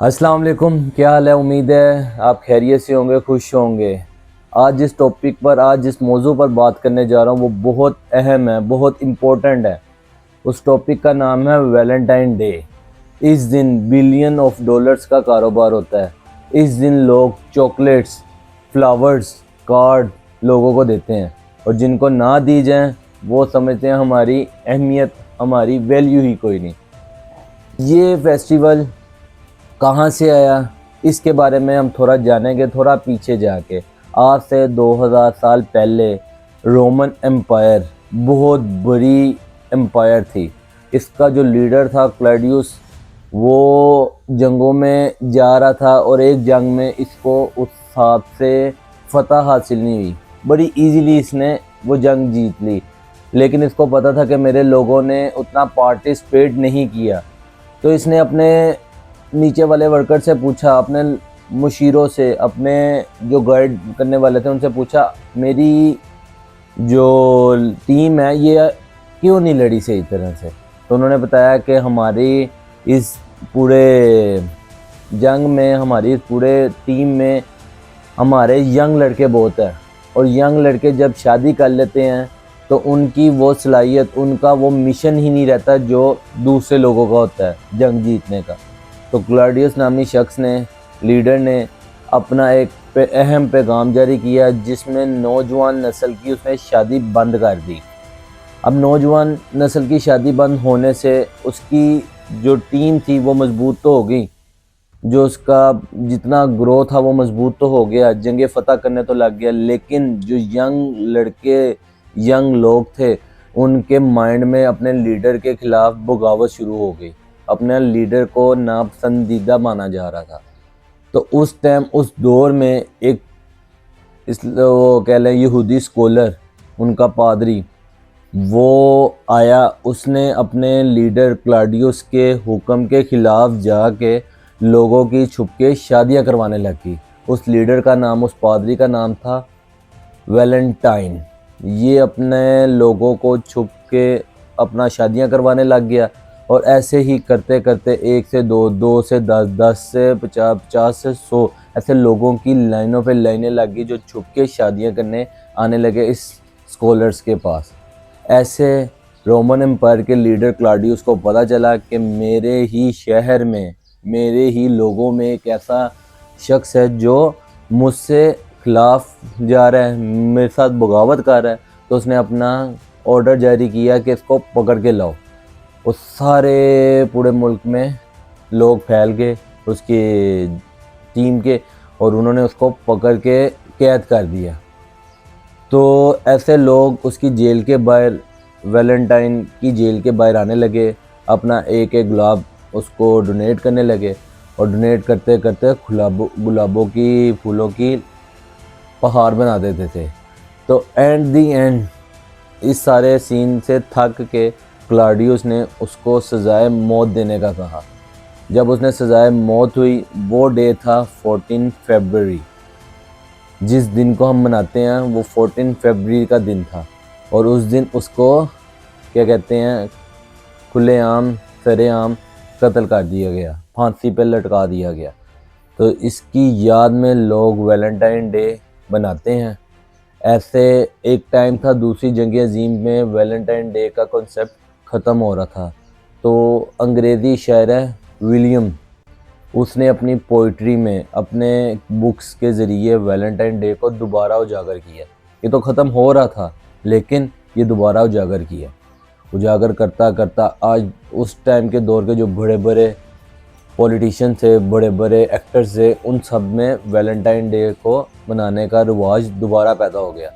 अस्सलाम वालेकुम, क्या हाल है। उम्मीद है आप खैरियत से होंगे, खुश होंगे। आज जिस टॉपिक पर, आज जिस मौजू पर बात करने जा रहा हूँ वो बहुत अहम है, बहुत इम्पोर्टेंट है। उस टॉपिक का नाम है वैलेंटाइन डे। इस दिन बिलियन ऑफ डॉलर्स का कारोबार होता है। इस दिन लोग चॉकलेट्स, फ्लावर्स, कार्ड लोगों को देते हैं, और जिनको ना दी जाए वो समझते हैं हमारी अहमियत, हमारी वैल्यू ही कोई नहीं। ये फेस्टिवल कहाँ से आया, इसके बारे में हम थोड़ा जानेंगे, थोड़ा पीछे जाके। आज से 2000 साल पहले रोमन एम्पायर बहुत बड़ी एम्पायर थी। इसका जो लीडर था क्लॉडियस, वो जंगों में जा रहा था और एक जंग में इसको उस हिसाब से फतह हासिल नहीं हुई। बड़ी इजीली इसने वो जंग जीत ली, लेकिन इसको पता था कि मेरे लोगों ने उतना पार्टिसिपेट नहीं किया। तो इसने अपने नीचे वाले वर्कर से पूछा, अपने मुशीरों से, अपने जो गाइड करने वाले थे उनसे पूछा, मेरी जो टीम है ये क्यों नहीं लड़ी सही तरह से। तो उन्होंने बताया कि हमारी इस पूरे जंग में, हमारी इस पूरे टीम में हमारे यंग लड़के बहुत हैं, और यंग लड़के जब शादी कर लेते हैं तो उनकी वो सलाहियत, उनका वो मिशन ही नहीं रहता जो दूसरे लोगों का होता है जंग जीतने का। तो क्लॉडियस नामी शख्स ने, लीडर ने अपना एक अहम पैगाम जारी किया, जिसमें नौजवान नस्ल की उसने शादी बंद कर दी। अब नौजवान नस्ल की शादी बंद होने से उसकी जो टीम थी वो मजबूत तो हो गई, जो उसका जितना ग्रोथ था वो मजबूत तो हो गया, जंगे फतह करने तो लग गया, लेकिन जो यंग लड़के, यंग लोग थे, उनके माइंड में अपने लीडर के खिलाफ बगावत शुरू हो गई। अपने लीडर को नापसंदीदा माना जा रहा था। तो उस टाइम, उस दौर में एक वो कह लें यहूदी स्कॉलर, उनका पादरी, वो आया। उसने अपने लीडर क्लॉडियस के हुक्म के खिलाफ जाके लोगों की छुप के शादियाँ करवाने लगी। उस लीडर का नाम, उस पादरी का नाम था वैलेंटाइन। ये अपने लोगों को छुप के अपना शादियां करवाने लग गया, और ऐसे ही करते करते 1 से 2, 2 से 10, 10 से 50, 50 से 100 ऐसे लोगों की लाइनों पे लाइनें लग गई जो छुप के शादियां करने आने लगे इस स्कॉलर्स के पास। ऐसे रोमन एम्पायर के लीडर क्लॉडियस को पता चला कि मेरे ही शहर में, मेरे ही लोगों में एक ऐसा शख्स है जो मुझसे खिलाफ जा रहा है, मेरे साथ बगावत कर रहा है। तो उसने अपना ऑर्डर जारी किया कि इसको पकड़ के लाओ। उस सारे पूरे मुल्क में लोग फैल गए उसकी टीम के, और उन्होंने उसको पकड़ के कैद कर दिया। तो ऐसे लोग उसकी जेल के बाहर, वैलेंटाइन की जेल के बाहर आने लगे, अपना एक एक गुलाब उसको डोनेट करने लगे, और डोनेट करते करते गुलाबों की, फूलों की पहाड़ बना देते थे। तो एट दी एंड इस सारे सीन से थक के क्लॉडियस ने उसको सजाए मौत देने का कहा। जब उसने सजाए मौत हुई, वो डे था 14 फरवरी। जिस दिन को हम मनाते हैं वो 14 फरवरी का दिन था, और उस दिन उसको क्या कहते हैं, खुलेआम, सरेआम कत्ल कर दिया गया, फांसी पे लटका दिया गया। तो इसकी याद में लोग वैलेंटाइन डे बनाते हैं। ऐसे एक टाइम था दूसरी जंग अजीम में वैलेंटाइन डे का कॉन्सेप्ट ख़त्म हो रहा था। तो अंग्रेज़ी शायर है विलियम, उसने अपनी पोइट्री में, अपने बुक्स के ज़रिए वैलेंटाइन डे को दोबारा उजागर किया। ये तो ख़त्म हो रहा था, लेकिन ये दोबारा उजागर किया। उजागर करता करता आज उस टाइम के दौर के जो बड़े बड़े पॉलिटिशियन थे, बड़े बड़े एक्टर्स थे, उन सब में वैलेंटाइन डे को मनाने का रिवाज दोबारा पैदा हो गया।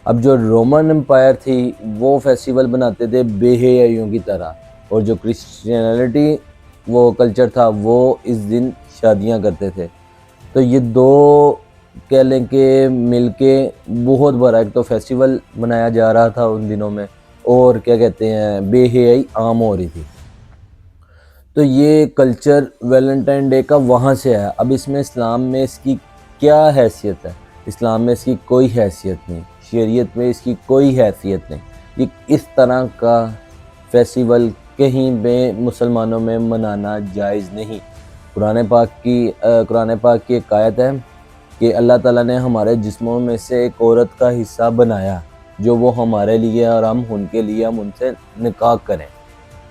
अब जो रोमन एम्पायर थी वो फेस्टिवल बनाते थे बेहयाइयों की तरह, और जो क्रिश्चियनिटी वो कल्चर था वो इस दिन शादियां करते थे। तो ये दो कह लें कि मिलके बहुत बड़ा एक तो फेस्टिवल मनाया जा रहा था उन दिनों में, और क्या कहते हैं, बेहयाई आम हो रही थी। तो ये कल्चर वैलेंटाइन डे का वहाँ से आया। अब इसमें इस्लाम में इसकी क्या हैसियत है? इस्लाम में इसकी कोई हैसियत नहीं, शरीयत में इसकी कोई हैसियत नहीं। ये इस तरह का फेस्टिवल कहीं पे मुसलमानों में मनाना जायज़ नहीं। कुरान पाक की एक आयत है कि अल्लाह ताला ने हमारे जिस्मों में से एक औरत का हिस्सा बनाया जो वो हमारे लिए और हम उनके लिए हम उनसे निकाह करें।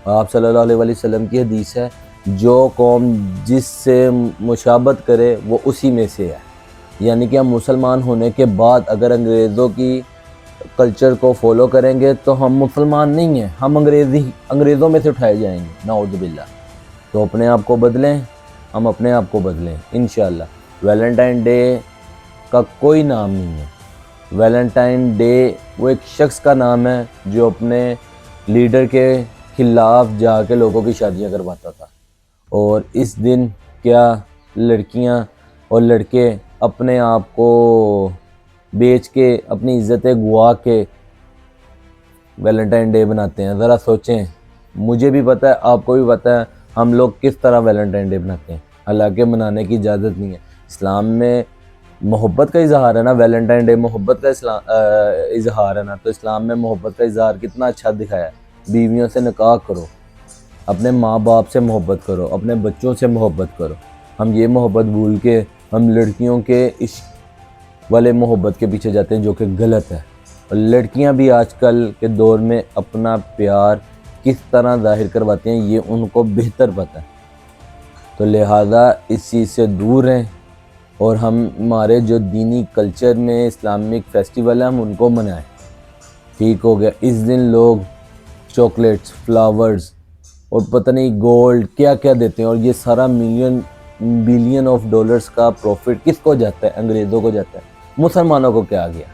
आप सल्लल्लाहु अलैहि वसल्लम की हदीस है, जो कौम जिससे मुशाबत करे वो उसी में से है। यानी कि हम मुसलमान होने के बाद अगर अंग्रेज़ों की कल्चर को फॉलो करेंगे तो हम मुसलमान नहीं हैं, हम अंग्रेज़ों में से उठाए जाएंगे, नाउज़ु बिल्लाह। तो अपने आप को बदलें, हम अपने आप को बदलें इंशाअल्लाह। वैलेंटाइन डे का कोई नाम नहीं है। वैलेंटाइन डे वो एक शख्स का नाम है जो अपने लीडर के खिलाफ जाके लोगों की शादियां करवाता था। और इस दिन क्या लड़कियां और लड़के अपने आप को बेच के, अपनी इज्जतें गुआ के वैलेंटाइन डे बनाते हैं। ज़रा सोचें, मुझे भी पता है, आपको भी पता है हम लोग किस तरह वैलेंटाइन डे बनाते हैं। हालांकि मनाने की इजाज़त नहीं है। इस्लाम में मोहब्बत का इजहार है ना, वैलेंटाइन डे मोहब्बत का इजहार है ना। तो इस्लाम में मोहब्बत का इजहार कितना अच्छा दिखाया है। बीवियों से निकाह करो, अपने माँ बाप से मोहब्बत करो, अपने बच्चों से मोहब्बत करो। हम ये मोहब्बत भूल के हम लड़कियों के इश्क वाले मोहब्बत के पीछे जाते हैं, जो कि गलत है। और लड़कियां भी आजकल के दौर में अपना प्यार किस तरह जाहिर करवाती हैं ये उनको बेहतर पता है। तो लिहाजा इस चीज़ से दूर रहें और हमारे जो दीनी कल्चर में इस्लामिक फेस्टिवल है हम उनको मनाएं। ठीक हो गया। इस दिन लोग चॉकलेट्स, फ्लावर्स और पता नहीं गोल्ड क्या क्या देते हैं, और ये सारा बिलियन ऑफ डॉलर्स का प्रॉफिट किसको जाता है? अंग्रेज़ों को जाता है। मुसलमानों को क्या गया?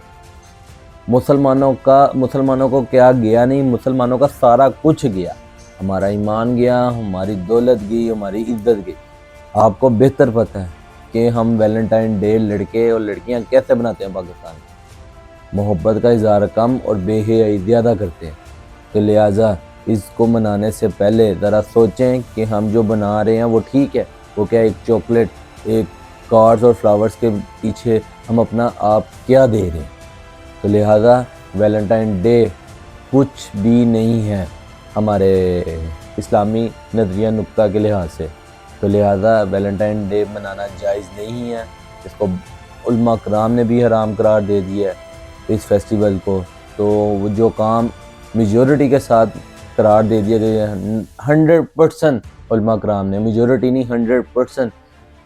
मुसलमानों को क्या गया? नहीं, मुसलमानों का सारा कुछ गया। हमारा ईमान गया, हमारी दौलत गई, हमारी इज्जत गई। आपको बेहतर पता है कि हम वैलेंटाइन डे लड़के और लड़कियां कैसे बनाते हैं पाकिस्तान में। मोहब्बत का इज़हार कम और बेहयाई ज़्यादा करते हैं। तो लिहाजा इसको मनाने से पहले ज़रा सोचें कि हम जो बना रहे हैं वो ठीक है। वो क्या एक चॉकलेट, एक कार्ड्स और फ्लावर्स के पीछे हम अपना आप क्या दे रहे हैं? तो लिहाजा वैलेंटाइन डे कुछ भी नहीं है हमारे इस्लामी नज़रिया नुक्ता के लिहाज से। तो लिहाजा वैलेंटाइन डे मनाना जायज़ नहीं है। इसको उलमा कराम ने भी हराम करार दे दिया है इस फेस्टिवल को। तो वो जो काम मेजॉरिटी के साथ करार दे दिया गया है, 100% उलमा कराम ने, मेजॉरिटी नहीं 100%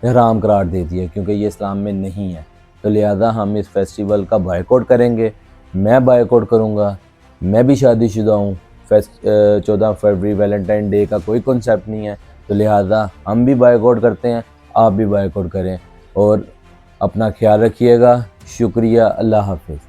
हराम करार दे दिया, क्योंकि ये इस्लाम में नहीं है। तो लिहाजा हम इस फेस्टिवल का बायकॉट करेंगे। मैं बायकॉट करूँगा। मैं भी शादीशुदा हूँ। 14 फरवरी वैलेंटाइन डे का कोई कॉन्सेप्ट नहीं है। तो लिहाजा हम भी बायकॉट करते हैं, आप भी बायकॉट करें और अपना ख्याल रखिएगा। शुक्रिया। अल्लाह हाफिज़।